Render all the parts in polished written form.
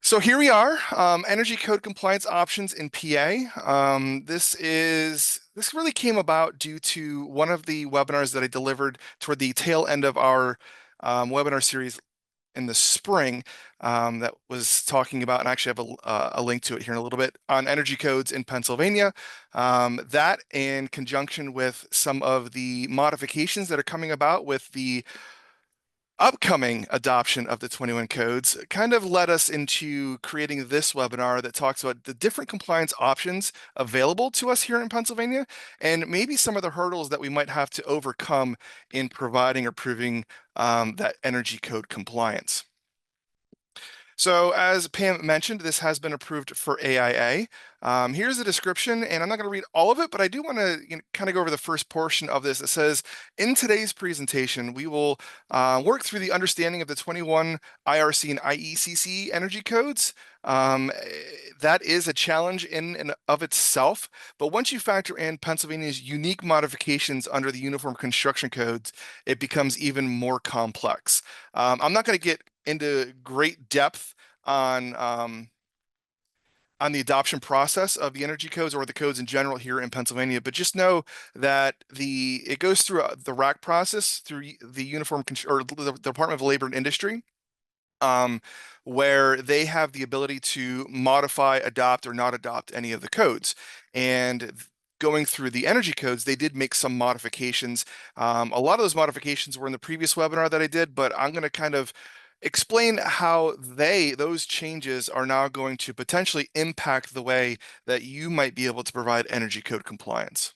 So here we are, energy code compliance options in PA. This really came about due to one of the webinars that I delivered toward the tail end of our webinar series in the spring that was talking about, and I actually have a link to it here in a little bit, on energy codes in Pennsylvania. That in conjunction with some of the modifications that are coming about with the upcoming adoption of the 21 codes kind of led us into creating this webinar that talks about the different compliance options available to us here in Pennsylvania and maybe some of the hurdles that we might have to overcome in providing or proving that energy code compliance. So as Pam mentioned, this has been approved for AIA. Here's the description, and I'm not going to read all of it, but I do want to kind of go over the first portion of this. It says, in today's presentation, we will work through the understanding of the 21 IRC and IECC energy codes. That is a challenge in and of itself, but once you factor in Pennsylvania's unique modifications under the Uniform Construction Codes, it becomes even more complex. I'm not going to get into great depth on the adoption process of the energy codes or the codes in general here in Pennsylvania, but just know that it goes through the RAC process through the or the Department of Labor and Industry, where they have the ability to modify, adopt, or not adopt any of the codes. And going through the energy codes, they did make some modifications. A lot of those modifications were in the previous webinar that I did, but I'm going to kind of explain how those changes are now going to potentially impact the way that you might be able to provide energy code compliance.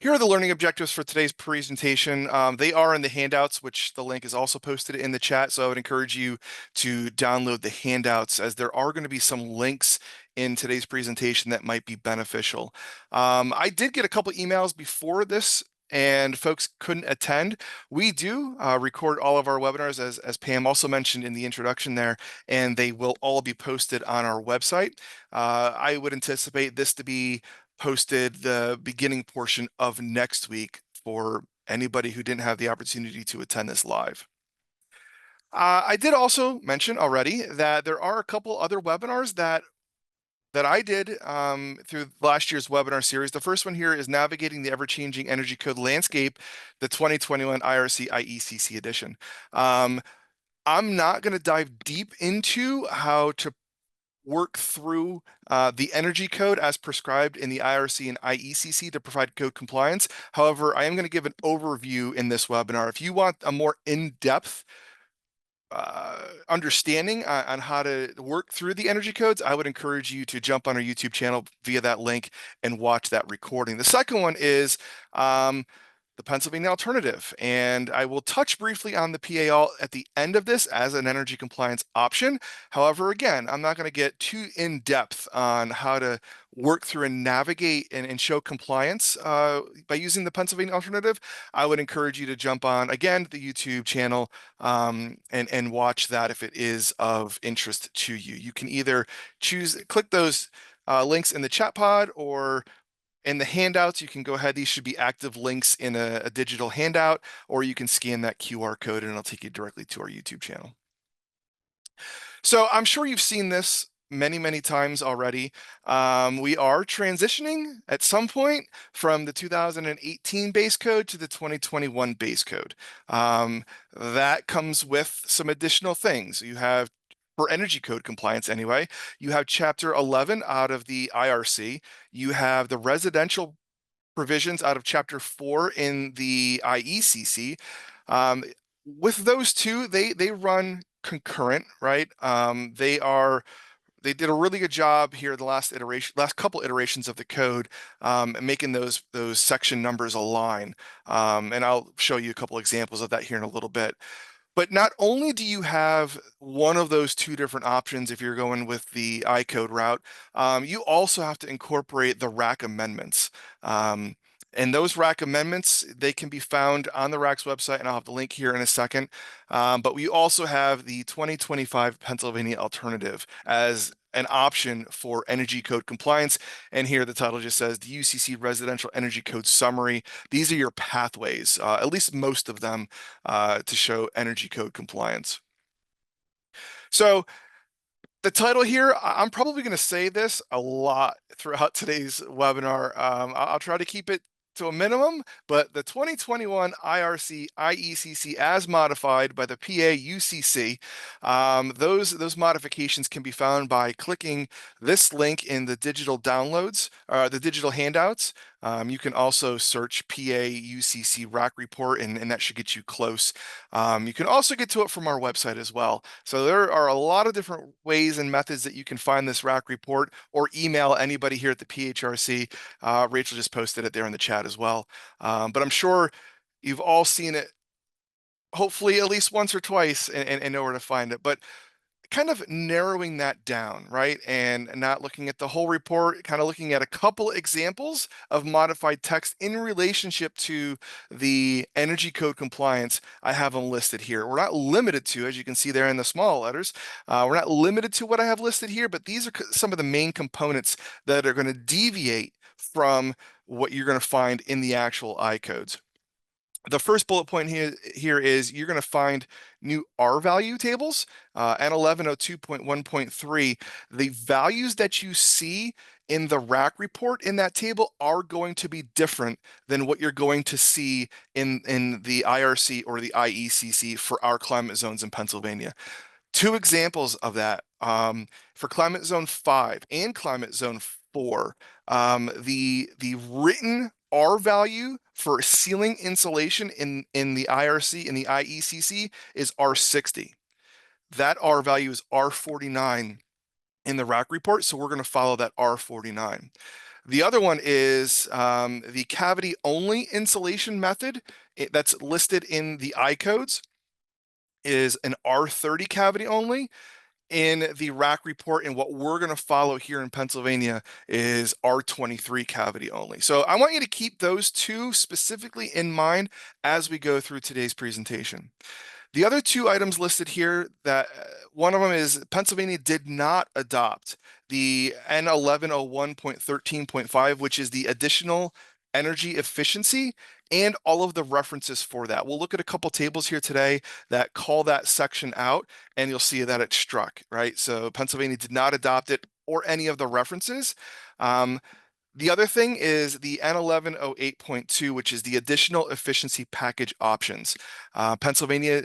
Here are the learning objectives for today's presentation. They are in the handouts, which the link is also posted in the chat. So I would encourage you to download the handouts, as there are going to be some links in today's presentation that might be beneficial. I did get a couple emails before this and folks couldn't attend. We do record all of our webinars, as Pam also mentioned in the introduction there, and they will all be posted on our website. I would anticipate this to be posted the beginning portion of next week for anybody who didn't have the opportunity to attend this live. I did also mention already that there are a couple other webinars that I did through last year's webinar series. The first one here is Navigating the Ever-Changing Energy Code Landscape, the 2021 IRC IECC edition. I'm not going to dive deep into how to work through the energy code as prescribed in the IRC and IECC to provide code compliance. However, I am going to give an overview in this webinar. If you want a more in-depth understanding on how to work through the energy codes, I would encourage you to jump on our YouTube channel via that link and watch that recording. The second one is the Pennsylvania alternative, and I will touch briefly on the PA at the end of this as an energy compliance option. However, again, I'm not going to get too in depth on how to work through and navigate and show compliance by using the Pennsylvania alternative. I would encourage you to jump on again the YouTube channel and watch that if it is of interest to you. You can either click those links in the chat pod, or in the handouts, you can go ahead. These should be active links in a digital handout, or you can scan that QR code and it'll take you directly to our YouTube channel. So I'm sure you've seen this many, many times already. We are transitioning at some point from the 2018 base code to the 2021 base code. That comes with some additional things. You have, for energy code compliance anyway, you have Chapter 11 out of the IRC. You have the residential provisions out of Chapter 4 in the IECC. With those two, they run concurrent, right? They did a really good job here the last couple iterations of the code, making those section numbers align. And I'll show you a couple examples of that here in a little bit. But not only do you have one of those two different options if you're going with the I-code route, you also have to incorporate the RAC amendments. And those RAC amendments, they can be found on the RAC's website, and I'll have the link here in a second. But we also have the 2025 Pennsylvania alternative as an option for energy code compliance. And here the title just says the UCC Residential Energy Code Summary. These are your pathways, at least most of them, to show energy code compliance. So The title here, I'm probably going to say this a lot throughout today's webinar. I'll try to keep it to a minimum, but the 2021 IRC IECC as modified by the PA UCC, those modifications can be found by clicking this link in the digital downloads, the digital handouts. You can also search PA UCC RAC report, and that should get you close. You can also get to it from our website as well. So there are a lot of different ways and methods that you can find this RAC report, or email anybody here at the PHRC. Rachel just posted it there in the chat as well. But I'm sure you've all seen it, hopefully at least once or twice, and know where to find it. But kind of narrowing that down, right? And not looking at the whole report, kind of looking at a couple examples of modified text in relationship to the energy code compliance. I have them listed here. We're not limited to, as you can see there in the small letters, we're not limited to what I have listed here, but these are some of the main components that are going to deviate from what you're going to find in the actual I codes. The first bullet point here is you're going to find new R value tables, N1102.1.3. The values that you see in the RAC report in that table are going to be different than what you're going to see in the IRC or the IECC for our climate zones in Pennsylvania. Two examples of that, for climate zone 5 and climate zone 4, the written R value for ceiling insulation in the IRC and the IECC is R60. That R value is R49 in the RAC report, so we're going to follow that R49. The other one is the cavity only insulation method that's listed in the I codes is an R30 cavity only. In the RAC report, and what we're going to follow here in Pennsylvania is R23 cavity only. So I want you to keep those two specifically in mind as we go through today's presentation. The other two items listed here, that one of them is Pennsylvania did not adopt the N1101.13.5, which is the additional energy efficiency, and all of the references for that. We'll look at a couple tables here today that call that section out, and you'll see that it's struck, right? So Pennsylvania did not adopt it or any of the references. The other thing is the N1108.2, which is the additional efficiency package options. Pennsylvania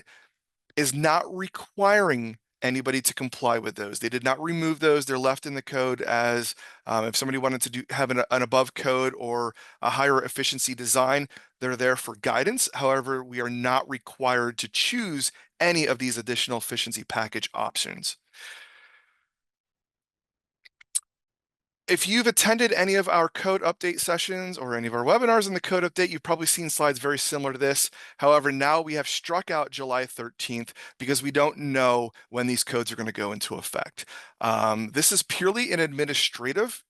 is not requiring anybody to comply with those. They did not remove those. They're left in the code as if somebody wanted to have an above code or a higher efficiency design, they're there for guidance. However, we are not required to choose any of these additional efficiency package options. If you've attended any of our code update sessions or any of our webinars in the code update, you've probably seen slides very similar to this. However, now we have struck out July 13th because we don't know when these codes are going to go into effect. This is purely an administrative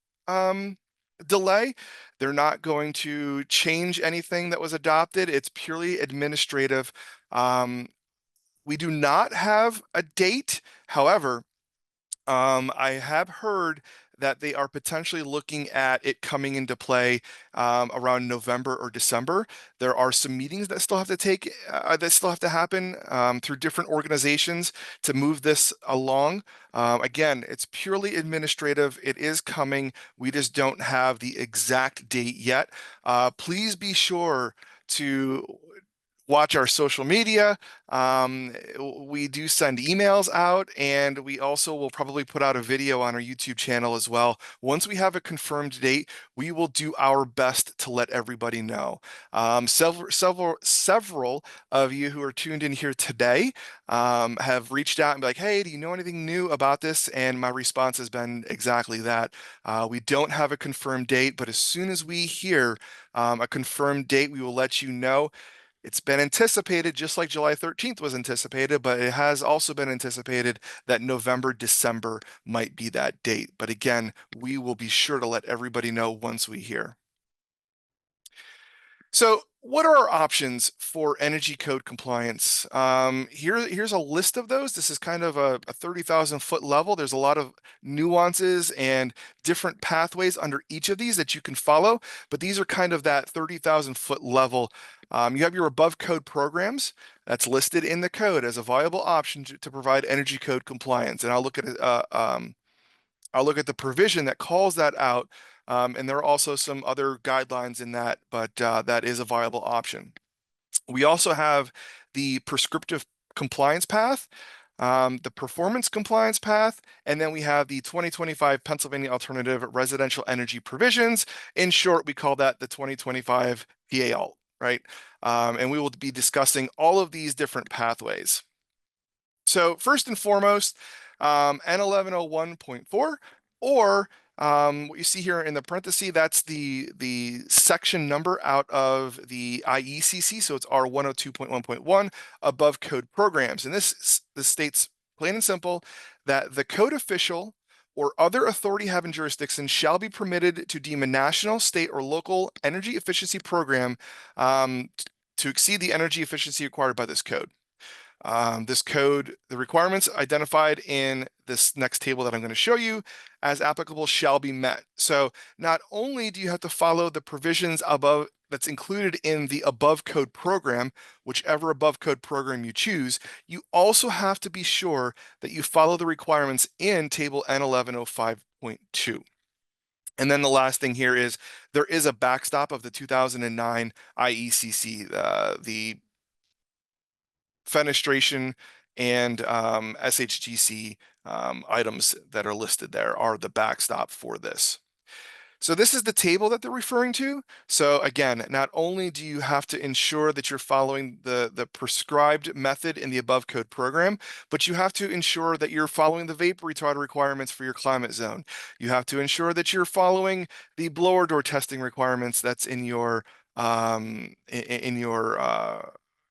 delay. They're not going to change anything that was adopted. It's purely administrative. We do not have a date. However, I have heard that they are potentially looking at it coming into play around November or December. There are some meetings that still have to happen through different organizations to move this along. Again, it's purely administrative. It is coming. We just don't have the exact date yet. Please be sure to watch our social media. We do send emails out, and we also will probably put out a video on our YouTube channel as well. Once we have a confirmed date, we will do our best to let everybody know. Several of you who are tuned in here today have reached out and be like, hey, do you know anything new about this? And my response has been exactly that. We don't have a confirmed date, but as soon as we hear a confirmed date, we will let you know. It's been anticipated, just like July 13th was anticipated, but it has also been anticipated that November, December might be that date. But again, we will be sure to let everybody know once we hear. So what are our options for energy code compliance? Here's a list of those. This is kind of a 30,000 foot level. There's a lot of nuances and different pathways under each of these that you can follow, but these are kind of that 30,000 foot level You have your above code programs that's listed in the code as a viable option to provide energy code compliance. And I'll look at the provision that calls that out. And there are also some other guidelines in that, but that is a viable option. We also have the prescriptive compliance path, the performance compliance path, and then we have the 2025 Pennsylvania Alternative Residential Energy Provisions. In short, we call that the 2025 PA Alt, right? And we will be discussing all of these different pathways. So first and foremost, N1101.4, or what you see here in the parenthesis, that's the section number out of the IECC, so it's R102.1.1, above code programs. And this states plain and simple that the code official or other authority having jurisdiction shall be permitted to deem a national, state, or local energy efficiency program to exceed the energy efficiency required by this code. This code, the requirements identified in this next table that I'm going to show you as applicable shall be met. So not only do you have to follow the provisions above that's included in the above code program, whichever above code program you choose, you also have to be sure that you follow the requirements in table N1105.2. And then the last thing here is there is a backstop of the 2009 IECC, the fenestration and SHGC items that are listed there are the backstop for this. So this is the table that they're referring to. So again, not only do you have to ensure that you're following the prescribed method in the above code program, but you have to ensure that you're following the vapor retarder requirements for your climate zone. You have to ensure that you're following the blower door testing requirements that's in your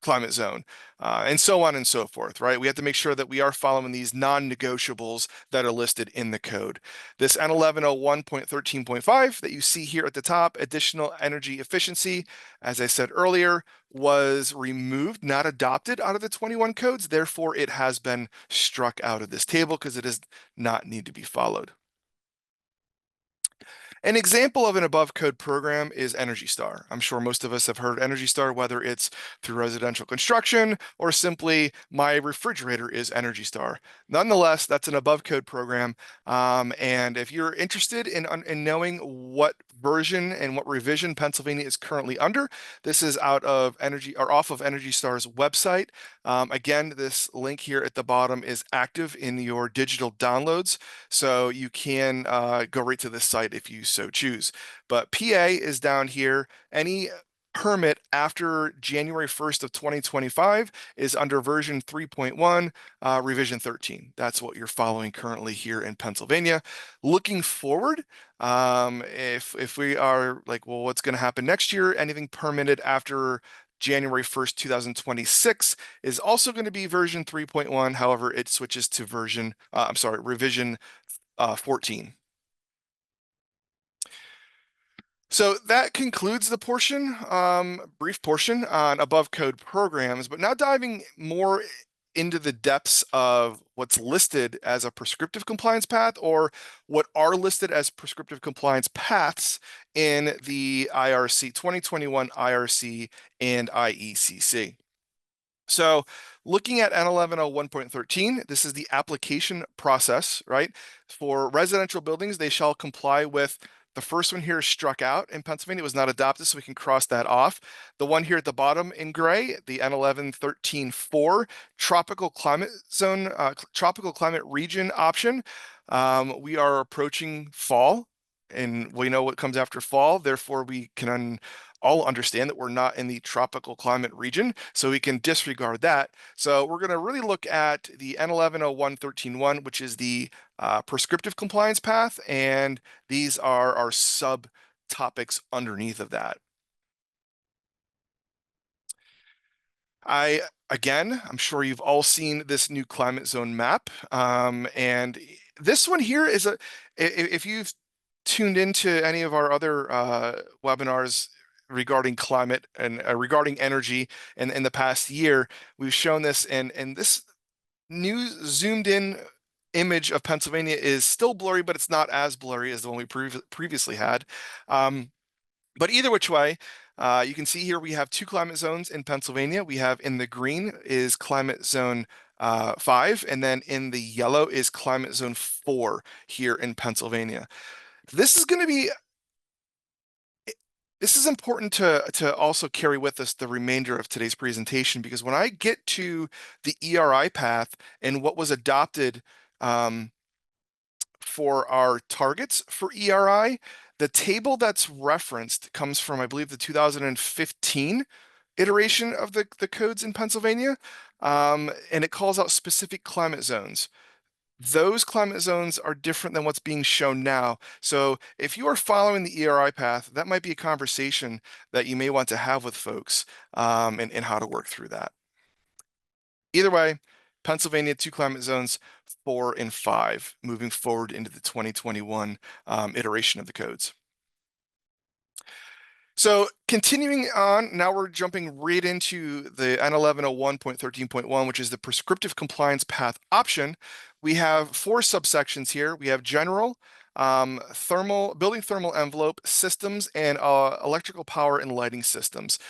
climate zone, and so on and so forth, right? We have to make sure that we are following these non-negotiables that are listed in the code. This N1101.13.5 that you see here at the top, additional energy efficiency, as I said earlier, was removed, not adopted out of the 21 codes. Therefore, it has been struck out of this table because it does not need to be followed. An example of an above code program is Energy Star. I'm sure most of us have heard Energy Star, whether it's through residential construction or simply my refrigerator is Energy Star. Nonetheless, that's an above code program. And if you're interested in knowing what version and what revision Pennsylvania is currently under, this is out of Energy or off of Energy Star's website. Again, this link here at the bottom is active in your digital downloads, so you can go right to this site if you so choose. But PA is down here. Any permit after January 1st of 2025 is under version 3.1, revision 13. That's what you're following currently here in Pennsylvania. Looking forward, if we are like, well, what's going to happen next year? Anything permitted after January 1st, 2026 is also going to be version 3.1. However, it switches to revision 14. So that concludes the portion, brief portion on above code programs, but now diving more into the depths of what's listed as a prescriptive compliance path or what are listed as prescriptive compliance paths in the IRC 2021 IRC and IECC. So looking at N1101.13, this is the application process, right? For residential buildings, they shall comply with the first one here is struck out in Pennsylvania. It was not adopted, so we can cross that off. The one here at the bottom in gray, the N1113.4 tropical climate zone, tropical climate region option. We are approaching fall, and we know what comes after fall. Therefore, we can all understand that we're not in the tropical climate region, so we can disregard that. So we're going to really look at the N1101.13.1, which is the prescriptive compliance path, and these are our subtopics underneath of that. I'm sure you've all seen this new climate zone map, and this one here is if you've tuned into any of our other webinars regarding climate and regarding energy in the past year, we've shown this, and this new zoomed in image of Pennsylvania is still blurry, but it's not as blurry as the one we previously had. But either which way, You can see here we have 2 climate zones in Pennsylvania. We have in the green is climate zone 5, and then in the yellow is climate zone 4 here in Pennsylvania. This is going to be This is important to also carry with us the remainder of today's presentation, because when I get to the ERI path and what was adopted for our targets for ERI, the table that's referenced comes from, I believe, the 2015 iteration of the codes in Pennsylvania, and it calls out specific climate zones. Those climate zones are different than what's being shown now. So if you are following the ERI path, that might be a conversation that you may want to have with folks, and how to work through that. Either way, Pennsylvania, 2 climate zones, 4 and 5, moving forward into the 2021 iteration of the codes. So continuing on, now we're jumping right into the N1101.13.1, which is the prescriptive compliance path option. We have 4 subsections here. We have general, building thermal envelope, systems, and electrical power and lighting systems.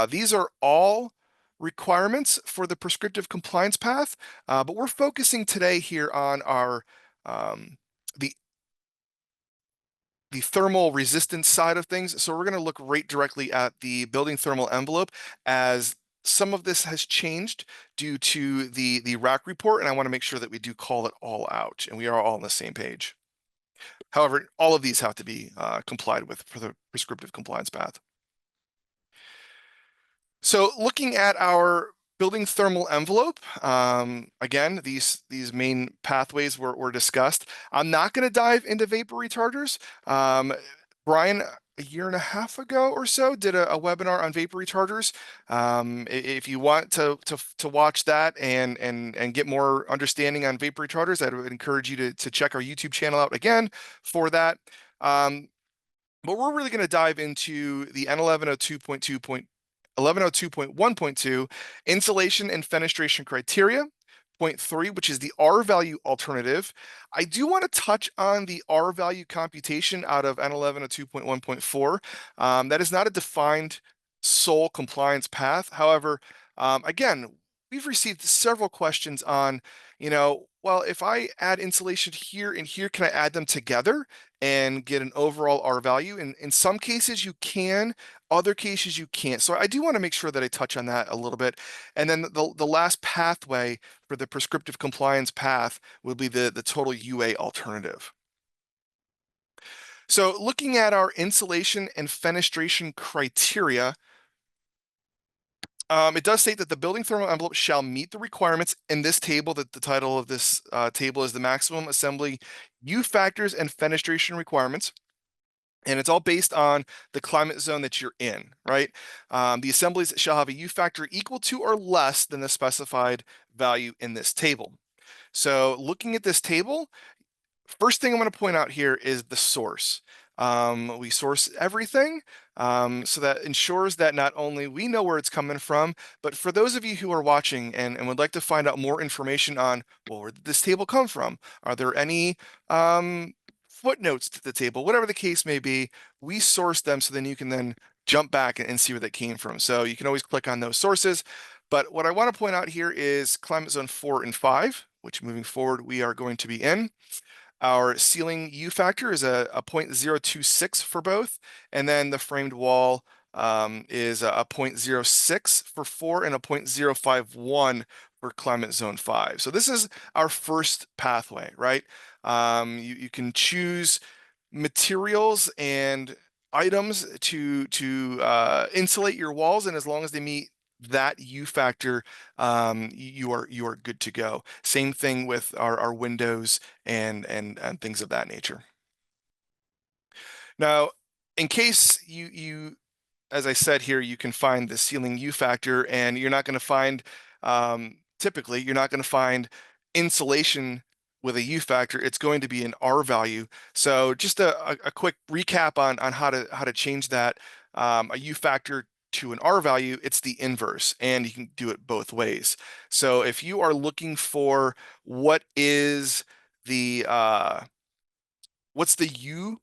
These are all requirements for the prescriptive compliance path, but we're focusing today here on our the thermal resistance side of things. So we're going to look right directly at the building thermal envelope, as some of this has changed due to the RAC report, and I want to make sure that we do call it all out and we are all on the same page. However, all of these have to be complied with for the prescriptive compliance path. So looking at our building thermal envelope, again, these main pathways were discussed. I'm not going to dive into vapor retarders. Brian, a year and a half ago or so, did a webinar on vapor retarders. If you want to watch that and get more understanding on vapor retarders, I would encourage you to check our YouTube channel out again for that. But we're really going to dive into the N1102.1.2 insulation and fenestration criteria. Point 3, which is the R value alternative. I do want to touch on the R value computation out of N1102.1.4. That is not a defined sole compliance path. However, again, we've received several questions on, well, if I add insulation here and here, can I add them together and get an overall R value? And in some cases you can, other cases you can't. So I do want to make sure that I touch on that a little bit. And then the last pathway for the prescriptive compliance path will be the total UA alternative. So looking at our insulation and fenestration criteria, it does state that the building thermal envelope shall meet the requirements in this table. That the title of this table is the maximum assembly U factors and fenestration requirements. And it's all based on the climate zone that you're in, right? The assemblies shall have a U factor equal to or less than the specified value in this table. So looking at this table, first thing I'm going to point out here is the source. We source everything, so that ensures that not only we know where it's coming from, but for those of you who are watching and would like to find out more information on, well, where did this table come from? Are there any footnotes to the table? Whatever the case may be, we source them so then you can then jump back and see where they came from. So you can always click on those sources. But what I want to point out here is climate zone 4 and 5, which moving forward we are going to be in. Our ceiling U factor is a 0.026 for both, and then the framed wall is a 0.06 for 4 and a 0.051 for climate zone 5. So this is our first pathway, right? You can choose materials and items to insulate your walls, and as long as they meet that U factor, you are good to go. Same thing with our windows and things of that nature. Now, in case you as I said here, you can find the ceiling U factor, and you're not going to find typically you're not going to find insulation with a U factor. It's going to be an R value. So just a quick recap on how to change that a U factor to an R value. It's the inverse, and you can do it both ways. So if you are looking for what's the U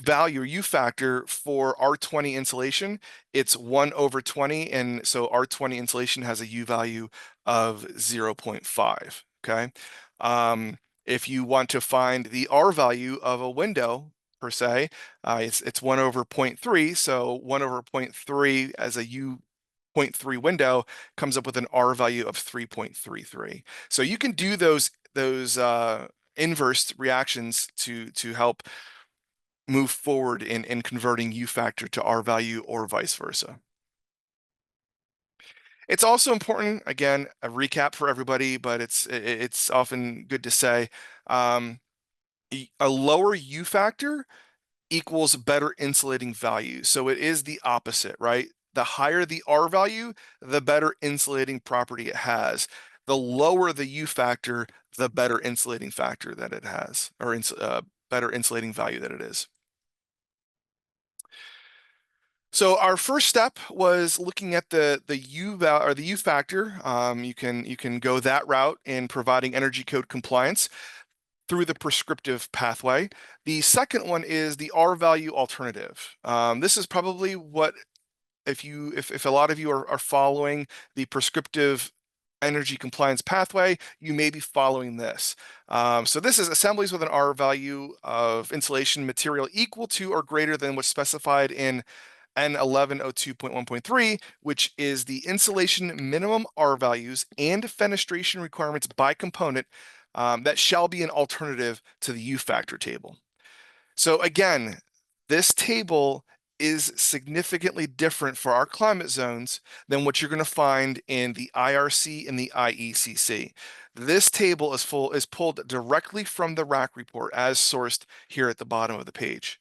value or U factor for R20 insulation, it's 1/20, and so R20 insulation has a U value of 0.5, okay? If you want to find the R value of a window per se, it's 1/0.3, so 1/0.3 as a U 0.3 window comes up with an R value of 3.33. So you can do those inverse reactions to help move forward in converting U factor to R value or vice versa. It's also important, again, a recap for everybody, but it's often good to say, a lower U factor equals better insulating value. So it is the opposite, right? The higher the R value, the better insulating property it has. The lower the U factor, the better insulating factor that it has, or better insulating value that it is. So our first step was looking at the U value or the U factor. You can go that route in providing energy code compliance through the prescriptive pathway. The second one is the R value alternative. This is probably what, if a lot of you are following the prescriptive energy compliance pathway, you may be following this. So this is assemblies with an R value of insulation material equal to or greater than what's specified in N1102.1.3, which is the insulation minimum R values and fenestration requirements by component that shall be an alternative to the U factor table. So again, this table is significantly different for our climate zones than what you're going to find in the IRC and the IECC. This table is pulled directly from the RAC report as sourced here at the bottom of the page.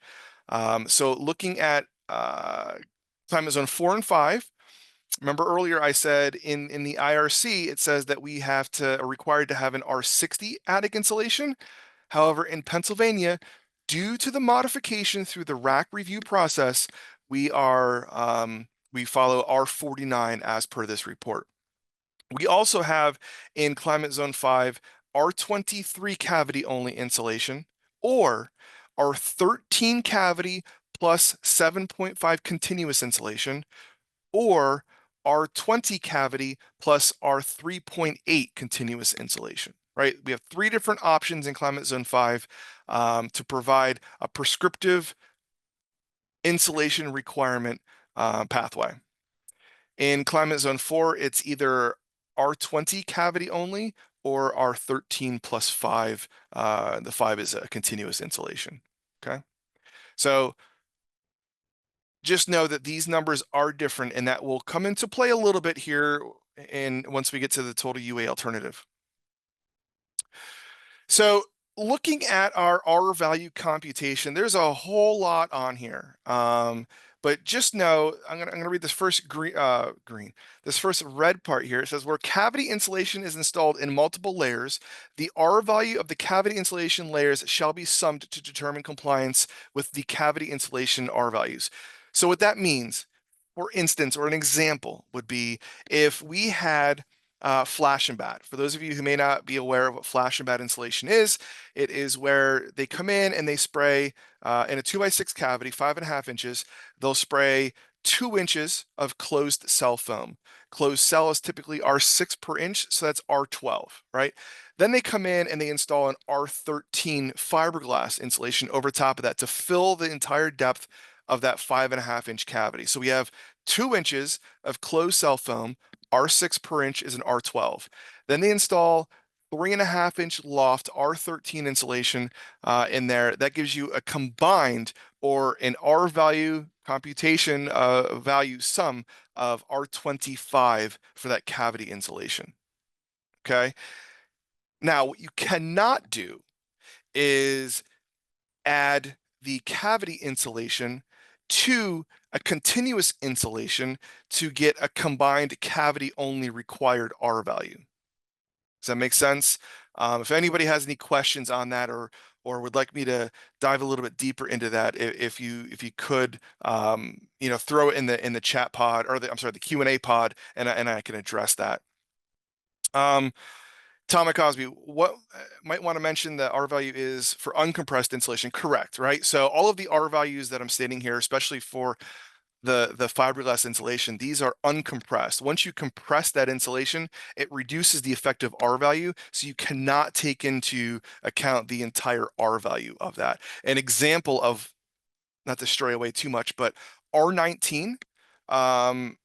So looking at climate zone 4 and 5, remember earlier I said in the IRC, it says that we are required to have an R60 attic insulation. However, in Pennsylvania, due to the modification through the RAC review process, we follow R49 as per this report. We also have in climate zone 5, R23 cavity only insulation, or R13 cavity plus 7.5 continuous insulation, or R20 cavity plus R3.8 continuous insulation, right? We have three different options in climate zone 5 to provide a prescriptive insulation requirement pathway. In climate zone 4, it's either R20 cavity only or R13 plus 5. The 5 is a continuous insulation, okay? So just know that these numbers are different, and that will come into play a little bit here once we get to the total UA alternative. So looking at our R value computation, there's a whole lot on here. But just know, I'm gonna read this first this first red part here. It says where cavity insulation is installed in multiple layers, the R value of the cavity insulation layers shall be summed to determine compliance with the cavity insulation R values. So what that means, for instance, or an example would be if we had flash and bat. For those of you who may not be aware of what flash and bat insulation is, it is where they come in and they spray in a 2x6 cavity, 5.5 inches. They'll spray 2 inches of closed cell foam. Closed cell is typically R6 per inch, so that's R12, right? Then they come in and they install an R13 fiberglass insulation over top of that to fill the entire depth of that 5.5 inch cavity. So we have 2 inches of closed cell foam. R6 per inch is an R12. Then they install 3.5 inch loft R13 insulation in there. That gives you a combined or an R value computation value sum of R25 for that cavity insulation. Okay. Now, what you cannot do is add the cavity insulation to a continuous insulation to get a combined cavity only required R value. Does that make sense? If anybody has any questions on that or would like me to dive a little bit deeper into that, if you could, throw it in the chat pod or the Q&A pod, and I can address that. Tom Cosby, what might want to mention that R value is for uncompressed insulation, correct, right? So all of the R values that I'm stating here, especially for the fiberglass insulation, these are uncompressed. Once you compress that insulation, it reduces the effective R value, so you cannot take into account the entire R value of that. An example of, not to stray away too much, but R19, um,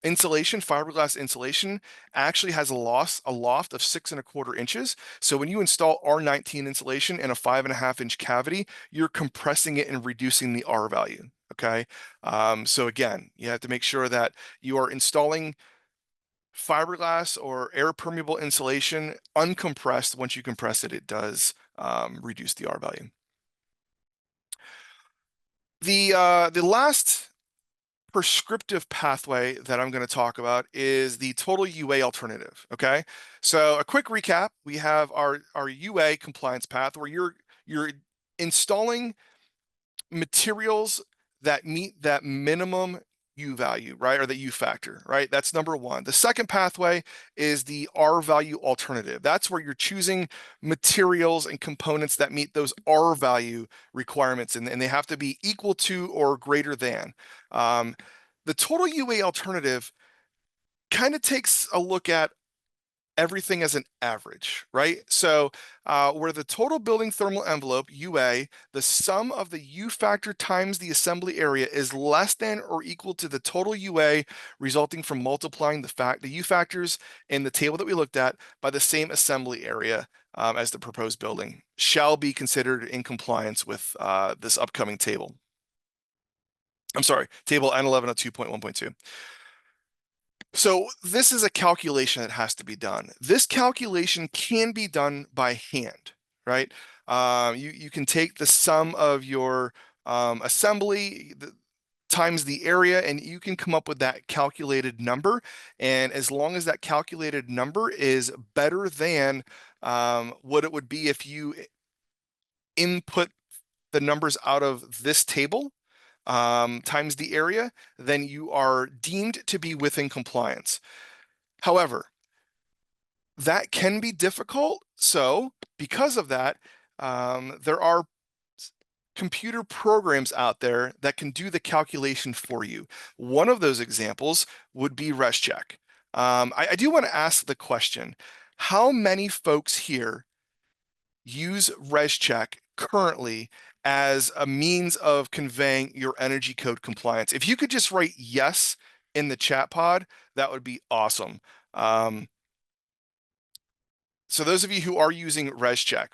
insulation, fiberglass insulation, actually has a loft of 6¼ inches. So when you install R19 insulation in a 5.5 inch cavity, you're compressing it and reducing the R value. Okay. So again, you have to make sure that you are installing fiberglass or air permeable insulation uncompressed. Once you compress it, it does reduce the R value. The last prescriptive pathway that I'm going to talk about is the total UA alternative. Okay, so a quick recap: we have our UA compliance path where you're installing materials that meet that minimum U value, right, or the U factor, right? That's number one. The second pathway is the R value alternative. That's where you're choosing materials and components that meet those R value requirements, and they have to be equal to or greater than. The total UA alternative kind of takes a look at everything as an average, right? So where the total building thermal envelope, UA, the sum of the U factor times the assembly area is less than or equal to the total UA resulting from multiplying the U factors in the table that we looked at by the same assembly area as the proposed building shall be considered in compliance with this upcoming table. I'm sorry, table N1102.1.2. So this is a calculation that has to be done. This calculation can be done by hand, right? You can take the sum of your assembly times the area, and you can come up with that calculated number. And as long as that calculated number is better than what it would be if you input the numbers out of this table, times the area, then you are deemed to be within compliance. However, that can be difficult. So because of that, there are computer programs out there that can do the calculation for you. One of those examples would be ResCheck. I do want to ask the question, how many folks here use ResCheck currently as a means of conveying your energy code compliance? If you could just write yes in the chat pod, that would be awesome. So those of you who are using ResCheck.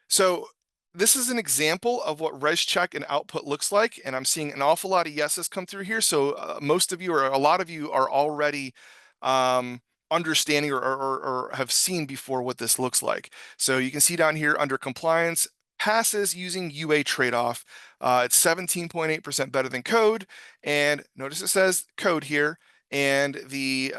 So this is an example of what ResCheck and output looks like, and I'm seeing an awful lot of yeses come through here. So most of you, or a lot of you, are already understanding or have seen before what this looks like. So you can see down here under compliance, passes using UA trade-off. It's 17.8% better than code, and notice it says code here, and the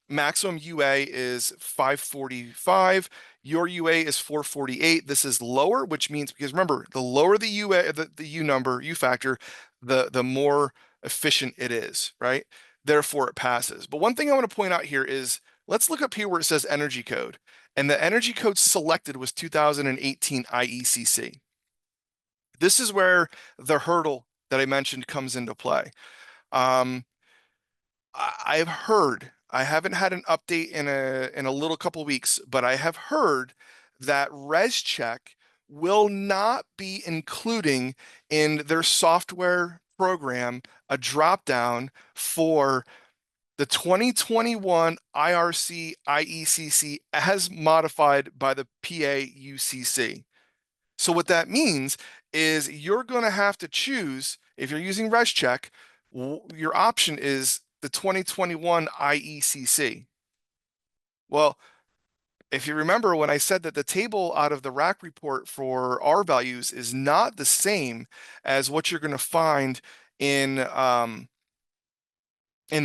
maximum UA is 545. Your UA is 448. This is lower, which means, because remember, the lower the UA, the U number, U factor, the more efficient it is, right? Therefore, it passes. But one thing I want to point out here is, let's look up here where it says energy code. And the energy code selected was 2018 IECC. This is where the hurdle that I mentioned comes into play. I've heard, I haven't had an update in a little couple weeks, but I have heard that ResCheck will not be including in their software program a dropdown for the 2021 IRC IECC as modified by the PA UCC. So what that means is you're going to have to choose, if you're using ResCheck, your option is the 2021 IECC. Well, if you remember when I said that the table out of the rack report for R values is not the same as what you're going to find in the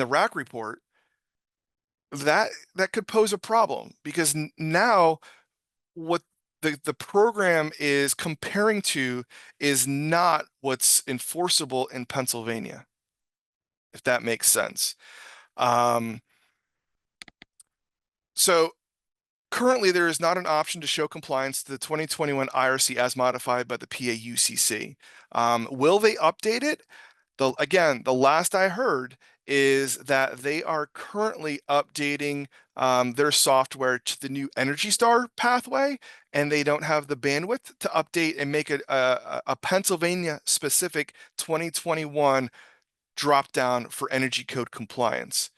rack report, that could pose a problem, because now what the program is comparing to is not what's enforceable in Pennsylvania, if that makes sense. So currently, there is not an option to show compliance to the 2021 IRC as modified by the PA UCC. Will they update it? Again, the last I heard is that they are currently updating their software to the new Energy Star pathway, and they don't have the bandwidth to update and make it a Pennsylvania specific 2021 drop down for energy code compliance.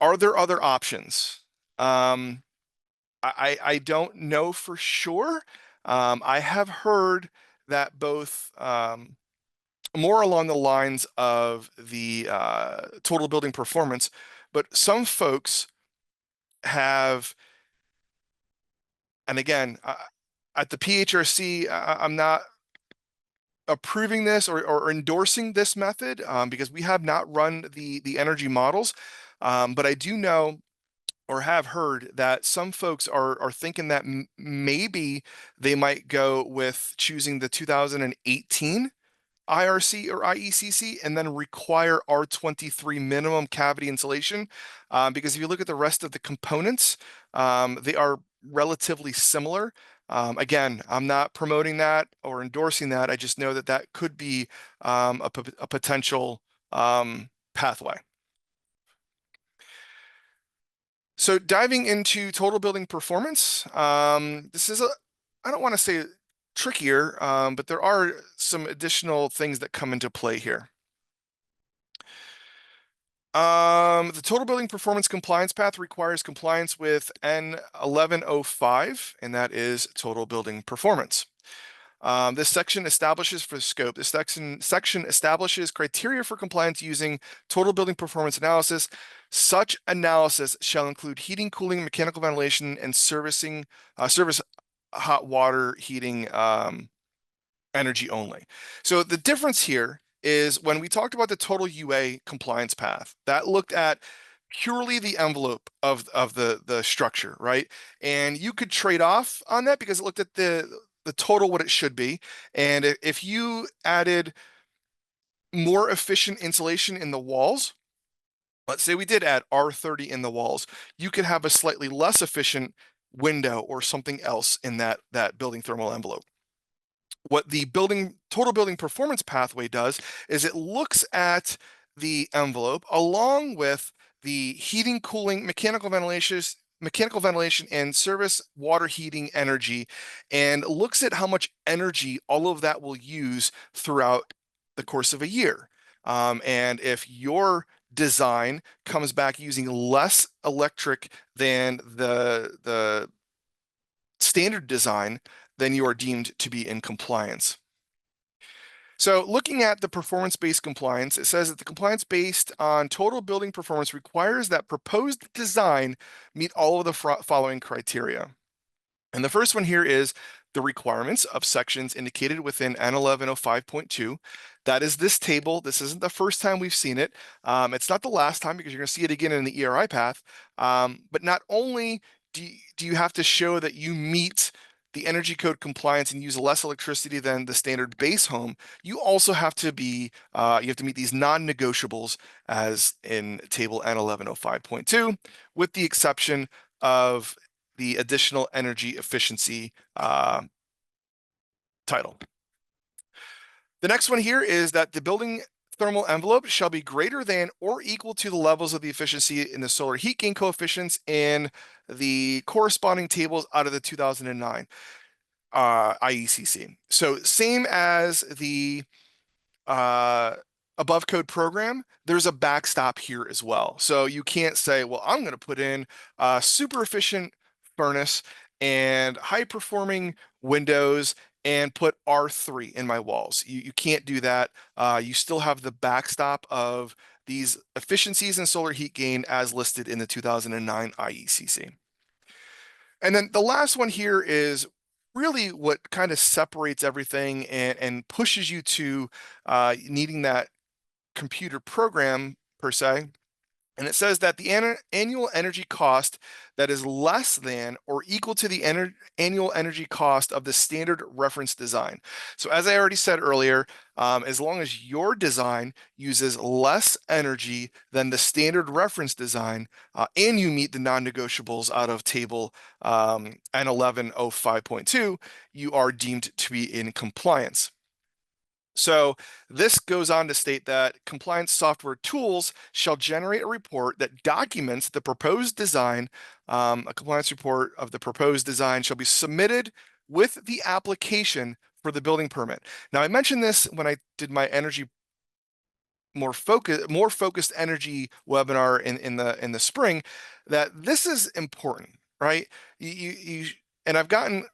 Are there other options? I don't know for sure. I have heard that both more along the lines of the total building performance, but some folks have, and again, at the PHRC, I'm not approving this or endorsing this method because we have not run the energy models, but I do know or have heard that some folks are thinking that maybe they might go with choosing the 2018 IRC or IECC and then require R23 minimum cavity insulation. Because if you look at the rest of the components, they are relatively similar. Again, I'm not promoting that or endorsing that. I just know that that could be a potential pathway. So diving into total building performance, this is I don't want to say trickier, but there are some additional things that come into play here. The total building performance compliance path requires compliance with N1105, and that is total building performance. This section establishes for the scope. This section establishes criteria for compliance using total building performance analysis. Such analysis shall include heating, cooling, mechanical ventilation, and service hot water heating energy only. So the difference here is when we talked about the total UA compliance path, that looked at purely the envelope of the structure, right? And you could trade off on that because it looked at the total what it should be. And if you added more efficient insulation in the walls, let's say we did add R30 in the walls, you could have a slightly less efficient window or something else in that building thermal envelope. What the total building performance pathway does is it looks at the envelope along with the heating, cooling, mechanical ventilation and service water heating energy, and looks at how much energy all of that will use throughout the course of a year. And if your design comes back using less electric than the standard design, then you are deemed to be in compliance. So looking at the performance-based compliance, it says that the compliance based on total building performance requires that proposed design meet all of the following criteria. And the first one here is the requirements of sections indicated within N1105.2. That is this table. This isn't the first time we've seen it. It's not the last time because you're going to see it again in the ERI path. But not only do you have to show that you meet the energy code compliance and use less electricity than the standard base home, you also have to be you have to meet these non-negotiables as in table N1105.2, with the exception of the additional energy efficiency title. The next one here is that the building thermal envelope shall be greater than or equal to the levels of the efficiency in the solar heat gain coefficients in the corresponding tables out of the 2009 IECC. So same as the above code program, there's a backstop here as well. So you can't say, well, I'm going to put in a super efficient furnace and high performing windows and put R3 in my walls. You can't do that. You still have the backstop of these efficiencies and solar heat gain as listed in the 2009 IECC. And then the last one here is really what kind of separates everything and pushes you to needing that computer program per se, And it says that the annual energy cost that is less than or equal to the annual energy cost of the standard reference design. So as I already said earlier, as long as your design uses less energy than the standard reference design, and you meet the non-negotiables out of table N1105.2, you are deemed to be in compliance. So this goes on to state that compliance software tools shall generate a report that documents the proposed design. A compliance report of the proposed design shall be submitted with the application for the building permit. Now, I mentioned this when I did my more focused energy webinar in the spring, that this is important, right? And I've gotten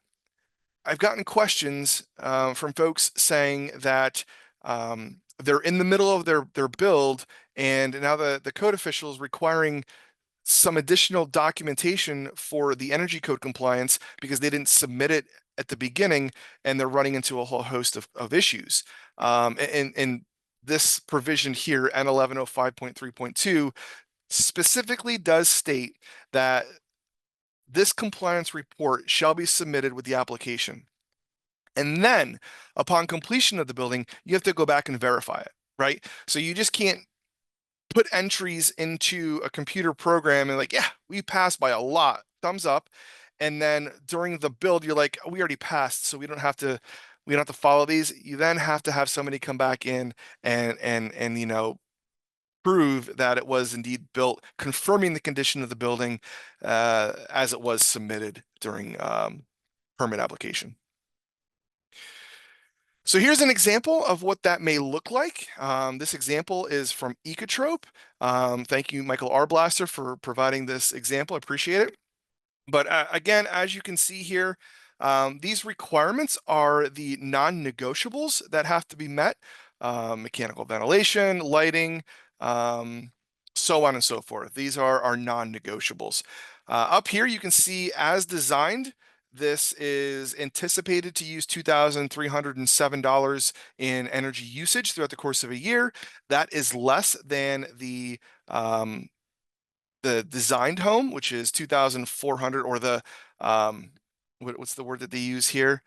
questions from folks saying that they're in the middle of their build, and now the code official is requiring some additional documentation for the energy code compliance because they didn't submit it at the beginning, and they're running into a whole host of issues. And this provision here, N1105.3.2, specifically does state that this compliance report shall be submitted with the application. And then upon completion of the building, you have to go back and verify it, right? So you just can't put entries into a computer program and like, yeah, we passed by a lot, thumbs up. And then during the build, you're like, oh, we already passed, so we don't have to follow these. You then have to have somebody come back in and prove that it was indeed built, confirming the condition of the building as it was submitted during permit application. So here's an example of what that may look like. This example is from Ecotrope. Thank you, Michael Arblaster, for providing this example. I appreciate it. But again, as you can see here, these requirements are the non-negotiables that have to be met. Mechanical ventilation, lighting, so on and so forth. These are our non-negotiables. Up here, you can see as designed, this is anticipated to use $2,307 in energy usage throughout the course of a year. That is less than the designed home, which is 2,400, or the what's the word that they use here?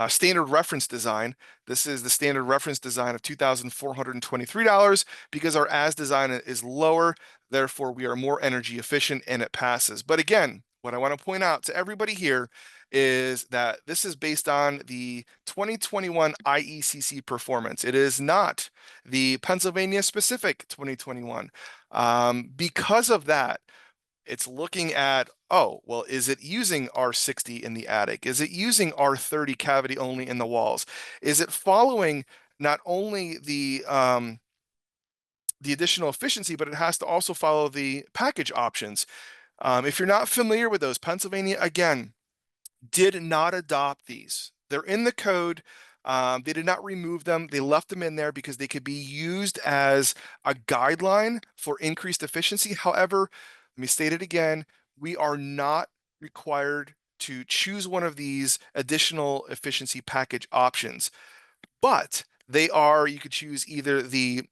Standard reference design. This is the standard reference design of $2,423 because our as design is lower. Therefore, we are more energy efficient and it passes. But again, what I want to point out to everybody here is that this is based on the 2021 IECC performance. It is not the Pennsylvania specific 2021. Because of that, it's looking at, oh, well, is it using R60 in the attic? Is it using R30 cavity only in the walls? Is it following not only the additional efficiency, but it has to also follow the package options. If you're not familiar with those, Pennsylvania, again, did not adopt these. They're in the code. They did not remove them. They left them in there because they could be used as a guideline for increased efficiency. However, let me state it again, we are not required to choose one of these additional efficiency package options, but you could choose either the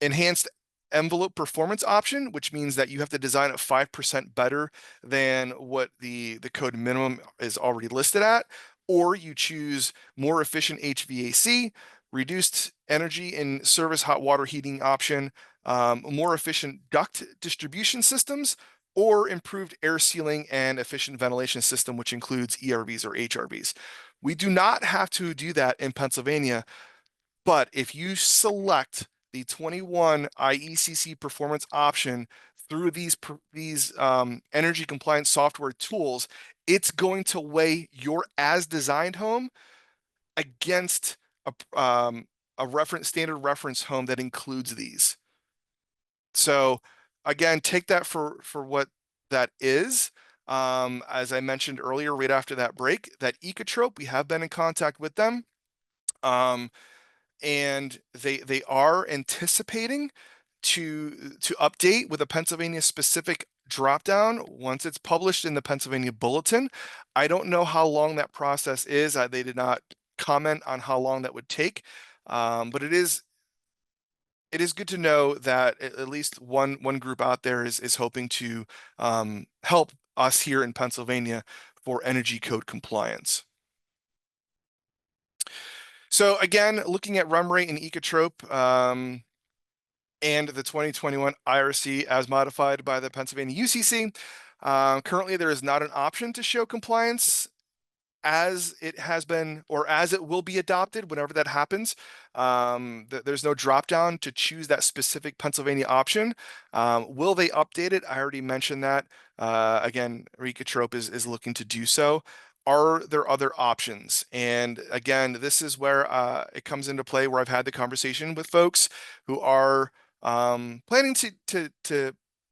enhanced envelope performance option, which means that you have to design it 5% better than what the code minimum is already listed at, or you choose more efficient HVAC, reduced energy in service hot water heating option, more efficient duct distribution systems, or improved air sealing and efficient ventilation system, which includes ERVs or HRVs. We do not have to do that in Pennsylvania, but if you select the 21 IECC performance option through these energy compliance software tools, it's going to weigh your as designed home against a standard reference home that includes these. So again, take that for what that is. As I mentioned earlier, right after that break, that Ecotrope, we have been in contact with them. And they are anticipating to update with a Pennsylvania specific dropdown once it's published in the Pennsylvania Bulletin. I don't know how long that process is. They did not comment on how long that would take, but it is it is good to know that at least one group out there is hoping to help us here in Pennsylvania for energy code compliance. So again, looking at run rate and ecotrope and the 2021 IRC as modified by the Pennsylvania UCC, currently there is not an option to show compliance as it has been or as it will be adopted whenever that happens. There's no drop down to choose that specific Pennsylvania option. Will they update it? I already mentioned that. Again, Ecotrope is looking to do so. Are there other options? And again, this is where it comes into play, where I've had the conversation with folks who are planning to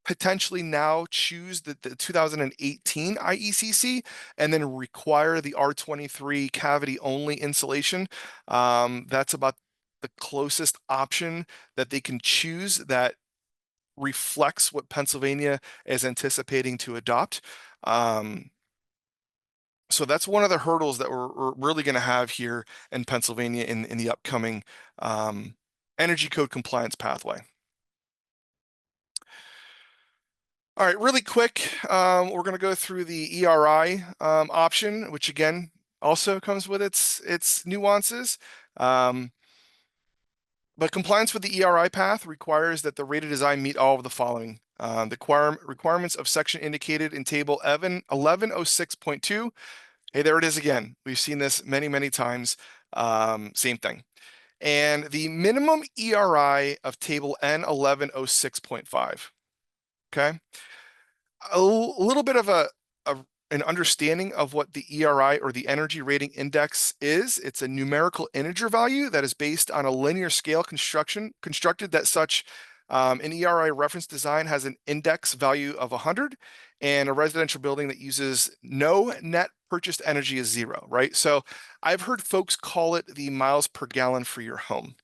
potentially now choose the 2018 IECC and then require the R23 cavity only insulation. That's about the closest option that they can choose that reflects what Pennsylvania is anticipating to adopt. So that's one of the hurdles that we're really going to have here in Pennsylvania in the upcoming energy code compliance pathway. All right, really quick, we're going to go through the ERI option, which again also comes with its nuances. But compliance with the ERI path requires that the rated design meet all of the following. The requirements of section indicated in table 1106.2. Hey, there it is again. We've seen this many, many times. Same thing. And the minimum ERI of table N1106.5. Okay. A little bit of an understanding of what the ERI or the energy rating index is. It's a numerical integer value that is based on a linear scale constructed that such an ERI reference design has an index value of 100 and a residential building that uses no net purchased energy is 0, right? So I've heard folks call it the miles per gallon for your home.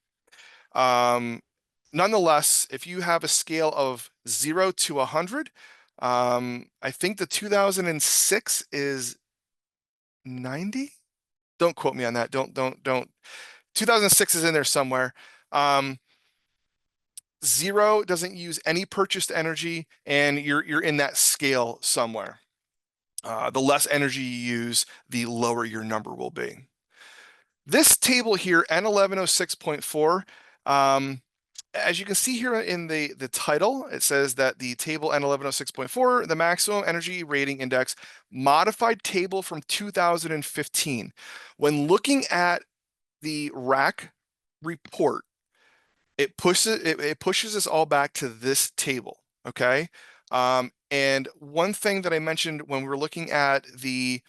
Nonetheless, if you have a scale of 0 to 100, I think the 2006 is 90. Don't quote me on that. Don't. 2006 is in there somewhere. 0 doesn't use any purchased energy, and you're in that scale somewhere. The less energy you use, the lower your number will be. This table here, N1106.4, as you can see here in the title, it says that the table N1106.4, the maximum energy rating index, modified table from 2015. When looking at the RAC report, it pushes us all back to this table, okay? And one thing that I mentioned when we were looking at the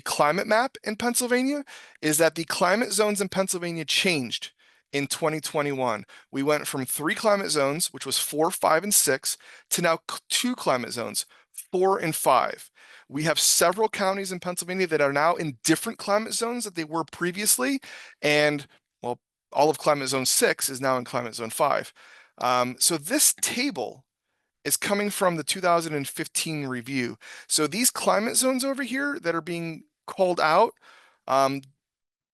climate map in Pennsylvania is that the climate zones in Pennsylvania changed in 2021. We went from 3 climate zones, which was 4, 5, and 6, to now 2 climate zones, 4 and 5. We have several counties in Pennsylvania that are now in different climate zones that they were previously, and well, all of climate zone 6 is now in climate zone 5. So this table is coming from the 2015 review. So these climate zones over here that are being called out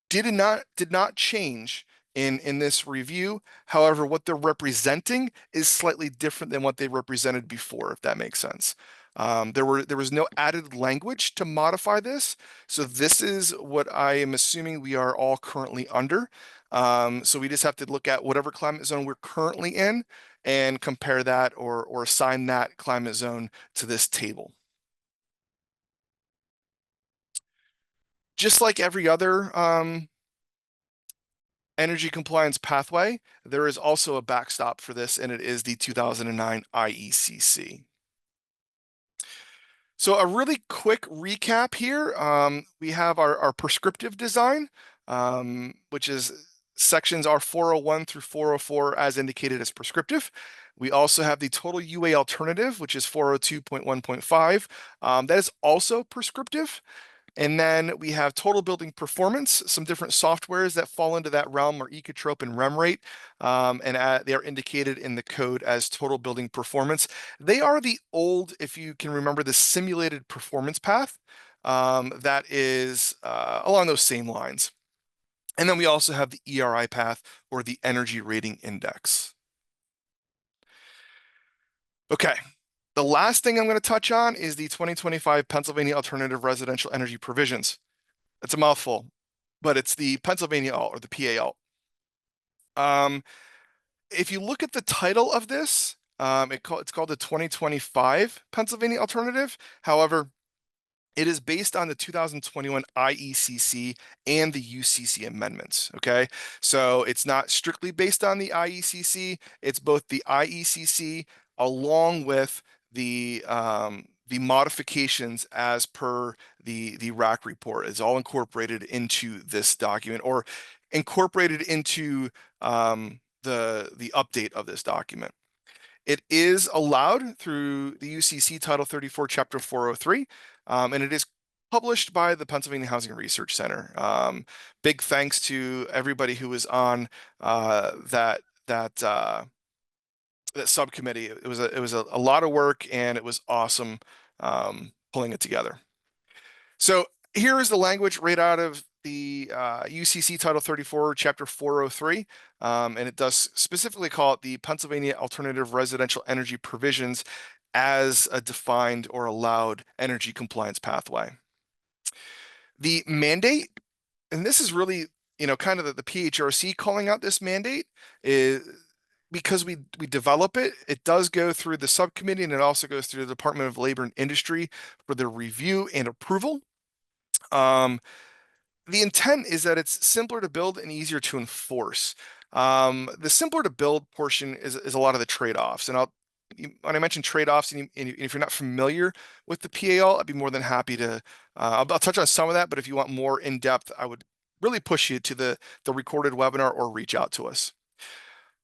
did not change in this review. However, what they're representing is slightly different than what they represented before, if that makes sense. There was no added language to modify this. So this is what I am assuming we are all currently under. So we just have to look at whatever climate zone we're currently in and compare that or assign that climate zone to this table. Just like every other energy compliance pathway, there is also a backstop for this, and it is the 2009 IECC. So a really quick recap here. We have our prescriptive design, which is sections R401 through 404 as indicated as prescriptive. We also have the total UA alternative, which is 402.1.5. That is also prescriptive. And then we have total building performance, some different softwares that fall into that realm are Ecotrope and REMrate, and they are indicated in the code as total building performance. They are the old, if you can remember, the simulated performance path that is along those same lines. And then we also have the ERI path or the energy rating index. Okay. The last thing I'm going to touch on is the 2025 Pennsylvania Alternative Residential Energy Provisions. It's a mouthful, but it's the Pennsylvania alt or the PA alt. If you look at the title of this, it's called the 2025 Pennsylvania Alternative. However, it is based on the 2021 IECC and the UCC amendments. Okay. So it's not strictly based on the IECC, it's both the IECC along with the modifications as per the RAC report. Is all incorporated into this document or incorporated into the update of this document. It is allowed through the UCC Title 34, Chapter 403, and it is published by the Pennsylvania Housing Research Center. Big thanks to everybody who was on that subcommittee. It was a lot of work, and it was awesome pulling it together. So here is the language right out of the UCC Title 34, Chapter 403, and it does specifically call it the Pennsylvania Alternative Residential Energy Provisions as a defined or allowed energy compliance pathway. The mandate, and this is really, kind of the PHRC calling out this mandate, is because we develop it. It does go through the subcommittee, and it also goes through the Department of Labor and Industry for their review and approval. The intent is that it's simpler to build and easier to enforce. The simpler to build portion is a lot of the trade-offs. And when I mention trade-offs, and if you're not familiar with the PAL, I'd be more than happy to, I'll touch on some of that, but if you want more in-depth, I would really push you to the recorded webinar or reach out to us.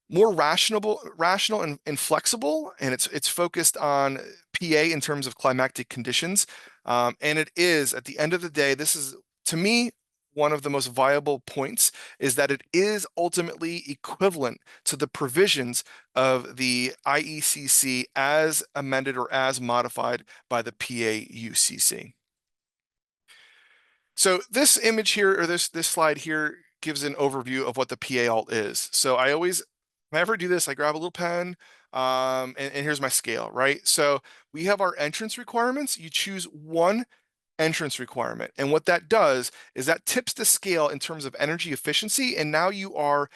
More rational and flexible, and it's focused on PA in terms of climatic conditions. And it is, at the end of the day, this is, to me, one of the most viable points is that it is ultimately equivalent to the provisions of the IECC as amended or as modified by the PA UCC. So this image here, or this slide here, gives an overview of what the PA alt is. So I always, when I ever do this, I grab a little pen, and here's my scale, right? So we have our entrance requirements. You choose one entrance requirement. And what that does is that tips the scale in terms of energy efficiency. And now you are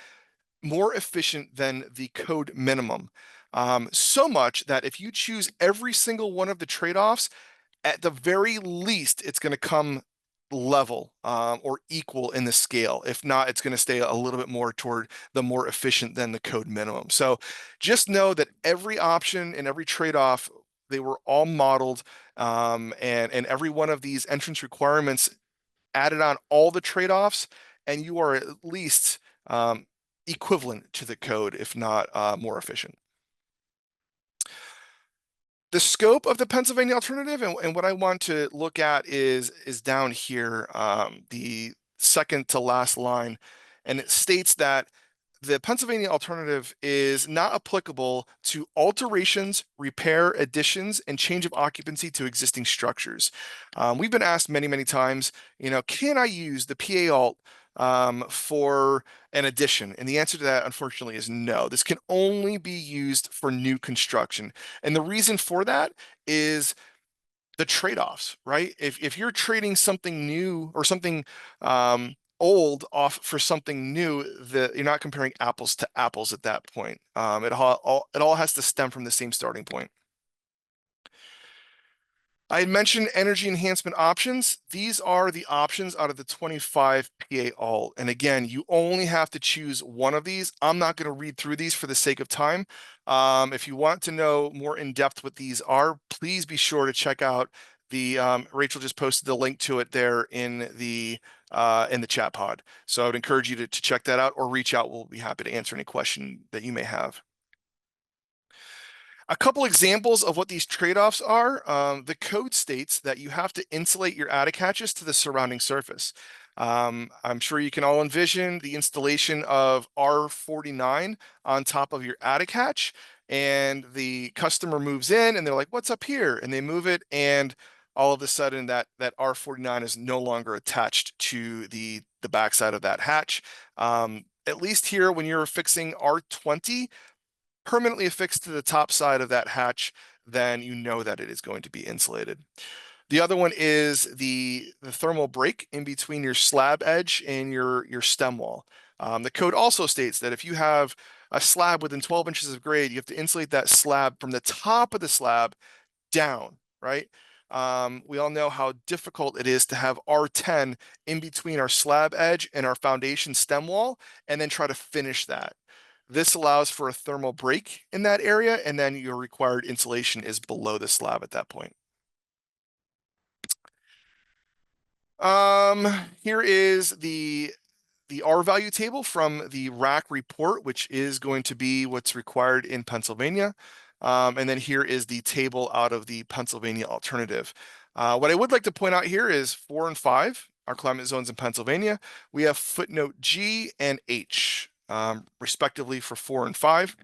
more efficient than the code minimum. So much that if you choose every single one of the trade-offs, at the very least, it's going to come level or equal in the scale. If not, it's going to stay a little bit more toward the more efficient than the code minimum. So just know that every option and every trade-off, they were all modeled, and every one of these entrance requirements added on all the trade-offs, and you are at least equivalent to the code, if not more efficient. The scope of the Pennsylvania alternative, and what I want to look at is down here, the second to last line, and it states that the Pennsylvania alternative is not applicable to alterations, repair, additions, and change of occupancy to existing structures. We've been asked many, many times, can I use the PA alt for an addition? And the answer to that, unfortunately, is no. This can only be used for new construction. And the reason for that is the trade-offs, right? If you're trading something new or something old off for something new, that you're not comparing apples to apples at that point. It all has to stem from the same starting point. I had mentioned energy enhancement options. These are the options out of the 25 PA alt. And again, you only have to choose one of these. I'm not going to read through these for the sake of time. If you want to know more in depth what these are, please be sure to check out the Rachel just posted the link to it there in the chat pod. So I would encourage you to check that out or reach out. We'll be happy to answer any question that you may have. A couple examples of what these trade-offs are. The code states that you have to insulate your attic hatches to the surrounding surface. I'm sure you can all envision the installation of R49 on top of your attic hatch, and the customer moves in and they're like, what's up here? And they move it, and all of a sudden that R49 is no longer attached to the backside of that hatch. At least here, when you're fixing R20, permanently affixed to the top side of that hatch, then you know that it is going to be insulated. The other one is the thermal break in between your slab edge and your stem wall. The code also states that if you have a slab within 12 inches of grade, you have to insulate that slab from the top of the slab down, right? We all know how difficult it is to have R10 in between our slab edge and our foundation stem wall, and then try to finish that. This allows for a thermal break in that area, and then your required insulation is below the slab at that point. Here is the R value table from the RAC report, which is going to be what's required in Pennsylvania. And then here is the table out of the Pennsylvania alternative. What I would like to point out here is 4 and 5, our climate zones in Pennsylvania. We have footnote G and H, respectively, for 4 and 5.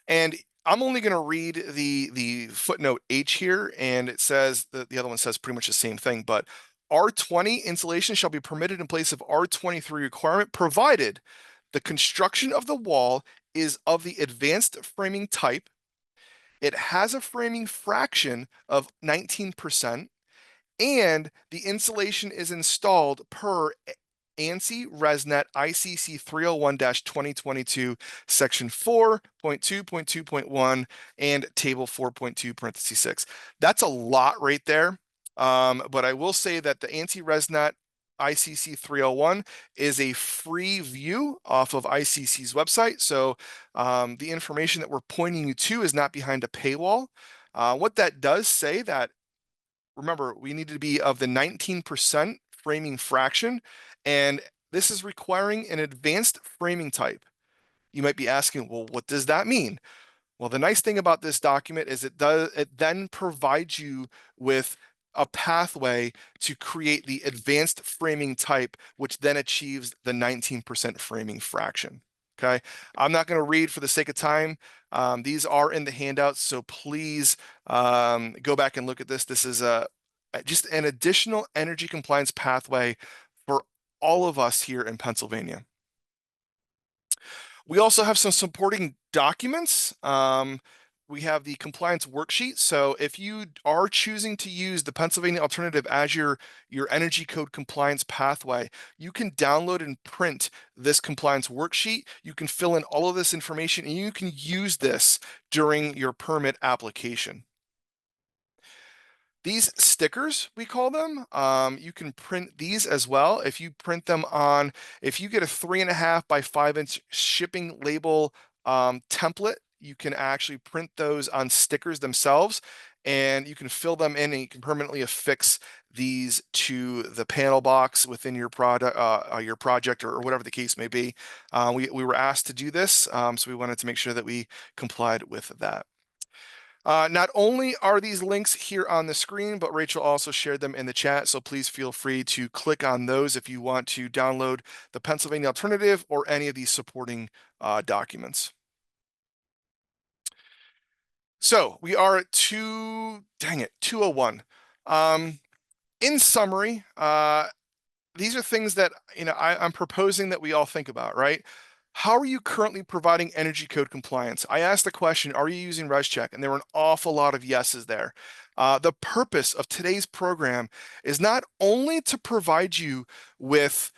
And I'm only going to read the footnote H here, and it says that the other one says pretty much the same thing, but R20 insulation shall be permitted in place of R23 requirement, provided the construction of the wall is of the advanced framing type. It has a framing fraction of 19%, and the insulation is installed per ANSI ResNet ICC 301-2022, section 4.2.2.1 and table 4.2 parentheses 6. That's a lot right there. But I will say that the ANSI ResNet ICC 301 is a free view off of ICC's website. So the information that we're pointing you to is not behind a paywall. What that does say that, remember, we need to be of the 19% framing fraction, and this is requiring an advanced framing type. You might be asking, well, what does that mean? Well, the nice thing about this document is it then provides you with a pathway to create the advanced framing type, which then achieves the 19% framing fraction. Okay, I'm not going to read for the sake of time. These are in the handouts, so please go back and look at this. This is just an additional energy compliance pathway for all of us here in Pennsylvania. We also have some supporting documents. We have the compliance worksheet. So if you are choosing to use the Pennsylvania alternative as your energy code compliance pathway, you can download and print this compliance worksheet. You can fill in all of this information and you can use this during your permit application. These stickers, we call them, you can print these as well. If you print them on, if you get a 3.5 by 5 inch shipping label template, you can actually print those on stickers themselves, and you can fill them in and you can permanently affix these to the panel box within your product, your project, or whatever the case may be. We were asked to do this, so we wanted to make sure that we complied with that. Not only are these links here on the screen, but Rachel also shared them in the chat, so please feel free to click on those if you want to download the Pennsylvania alternative or any of these supporting documents. So we are at 201. In summary, these are things that I'm proposing that we all think about, right? How are you currently providing energy code compliance? I asked the question, are you using ResCheck? And there were an awful lot of yeses there. The purpose of today's program is not only to provide you with,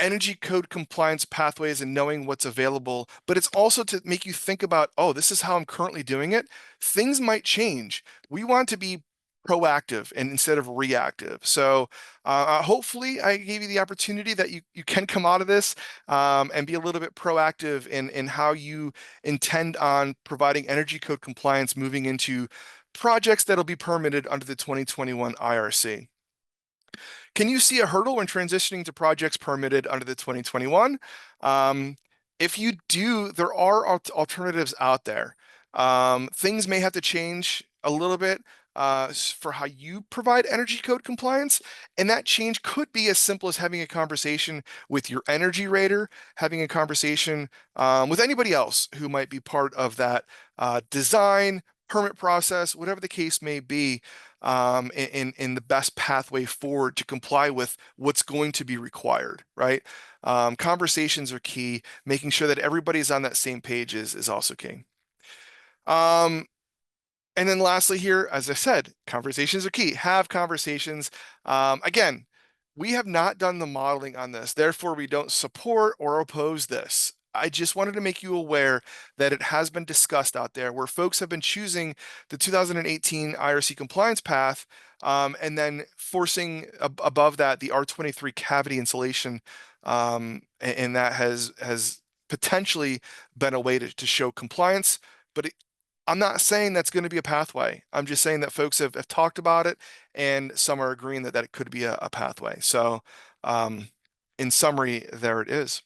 energy code compliance pathways and knowing what's available, but it's also to make you think about, oh, this is how I'm currently doing it. Things might change. We want to be proactive and instead of reactive. So hopefully I gave you the opportunity that you can come out of this and be a little bit proactive in how you intend on providing energy code compliance moving into projects that'll be permitted under the 2021 IRC. Can you see a hurdle when transitioning to projects permitted under the 2021? If you do, there are alternatives out there. Things may have to change a little bit for how you provide energy code compliance, and that change could be as simple as having a conversation with your energy rater, having a conversation with anybody else who might be part of that design, permit process, whatever the case may be. in the best pathway forward to comply with what's going to be required, right? Conversations are key. Making sure that everybody's on that same page is also key. And then lastly here, as I said, conversations are key. Have conversations. Again, we have not done the modeling on this, therefore we don't support or oppose this. I just wanted to make you aware that it has been discussed out there where folks have been choosing the 2018 IRC compliance path, and then forcing above that the R23 cavity insulation, and that has potentially been a way to show compliance. But I'm not saying that's going to be a pathway. I'm just saying that folks have talked about it, and some are agreeing that it could be a pathway. So, in summary, there it is.